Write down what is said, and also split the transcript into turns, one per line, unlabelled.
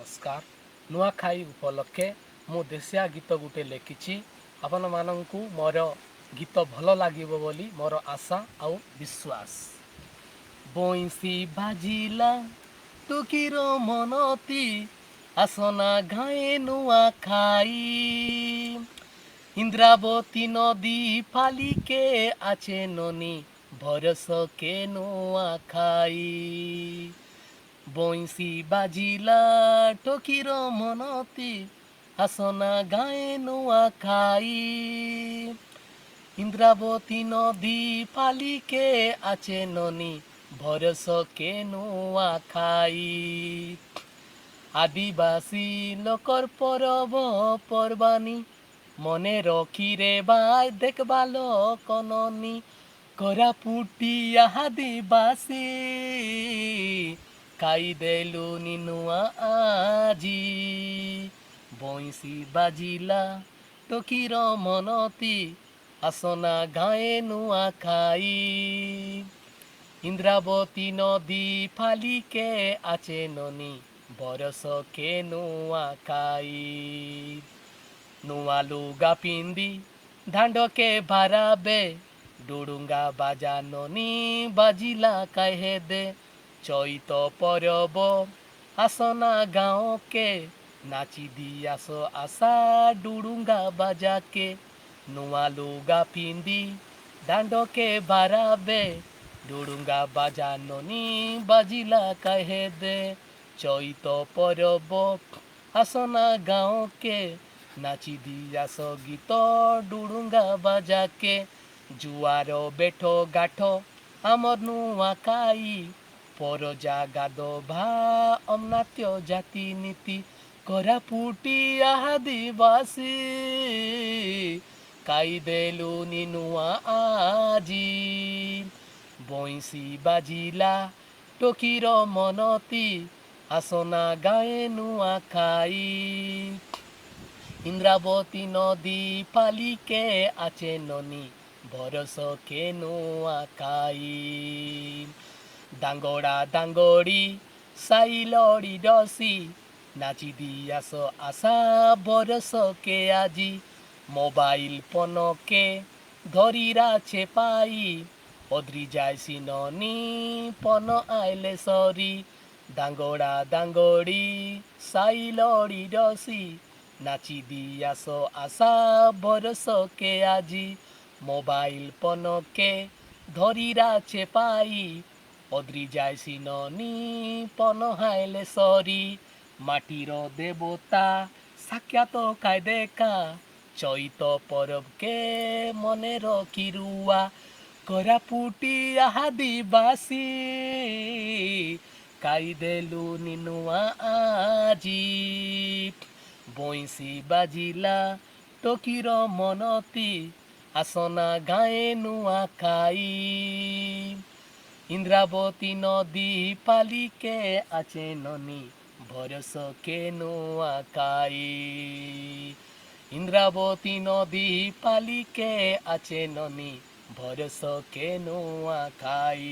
ନମସ୍କାର। ନୂଆଖାଇ ଉପଲକ୍ଷେ ମୁଁ ଦେଶିଆ ଗୀତ ଗୋଟେ ଲେଖିଛି। ଆପଣମାନଙ୍କୁ ମୋର ଗୀତ ଭଲ ଲାଗିବ ବୋଲି ମୋର ଆଶା ଆଉ ବିଶ୍ୱାସ। ବଇଁଶୀ ବାଜିଲା ଟୁକିର ମନତି ଆସନା ଘାଏ ନୂଆଖାଇ। ইন্দ্রাবতী নদী পালিকে আছে ননি ভরসকে নোয়া খাই। বইঁশি বাজিলা টকির মনতি আসনা গায়ে নোয়া খাই। ইন্দ্রাবতী নদী পালিকে আছে ননি ভরসকে নোয়া খাই। আদিবাসী লোকর পরব পর্বাণী মনে রখি রে ভাই দেখবালো কননি কোরাপুটি আদিবাসী খাই দেলু নিনুয়া আজি। বইঁশি বাজিলা টকির মনতি আসনা গায়ে নুয়া খাই। ইন্দ্রাবতী নদী ফালিকে আছে ননি বরসকে নুয়া খাই। ନୂଆ ଲୁଗା ପିନ୍ଧି ଦାଣ୍ଡକେ ବାରାବେ ଡୁଡୁଙ୍ଗା ବାଜାନନି ବାଜିଲା କାହେ ଦେ। ଚୈତ ପରବ ଆସନା ଗାଁକେ ନାଚି দি ଆସ ଆଶା ଡୁଡୁଙ୍ଗା ବାଜାକେ। ନୂଆ ଲୁଗା ପିନ୍ଧି ଦାଣ୍ଡକେ ବାରାବେ ଡୁଡୁଙ୍ଗା ବାଜାନନି ବାଜିଲା କାହେ ଦେ। ଚୈତ ପରବ ଆସନା ଗାଁକେ নাচি দিয়াস গীত ডুডুঙ্গা বাজাকে। জুয়ার বেঠ গাঠ আমার নুয়াখাই পরজা গাদ ভা অমনাত্য জাতি নীতি কোরাপুটি আদিবাসী কাই দেলু নিনুয়া আজি। বইঁশি বাজিলা টকির মনতি আসনা গায়ে নুয়াখাই। ইন্দ্রাবতী নদী পালিকে আছে ননি ভরসকে নোয়া খাই। দাঙ্গড়া দাঙ্গড়ি সাই লড়ি ডসি নাচি দিয়াস আশা বরসকে আজি। মোবাইল পনকে ধরিরাছে পাই অদ্রি যাইছি ননি পন আইলে সরি। দাঙ্গড়া দাঙ্গড়ি সাই লড়ি ডসি নাচি দিয়াস আশা বরসকে আজি। মোবাইল পনকে ধরিরাছে পাই অদ্রি যাইছি ননি পন হাইলে সরি। মাটির দেবতা সাক্ষাৎ কায় দেখা চৈত পরবকে মনে রকি রুয়া কোরাপুটি আদিবাসী কাই দেলু নিনুয়া আজি। বইঁশি বাজিলা টকির মনতি আসনা গায়ে নুয়া খাই। ইন্দ্রাবতী নদী পালিকে আছে ননি ভরসকে নুয়া খাই। ইন্দ্রাবতী নদী পালিকে আছে ননি ভরসকে নুয়া খাই।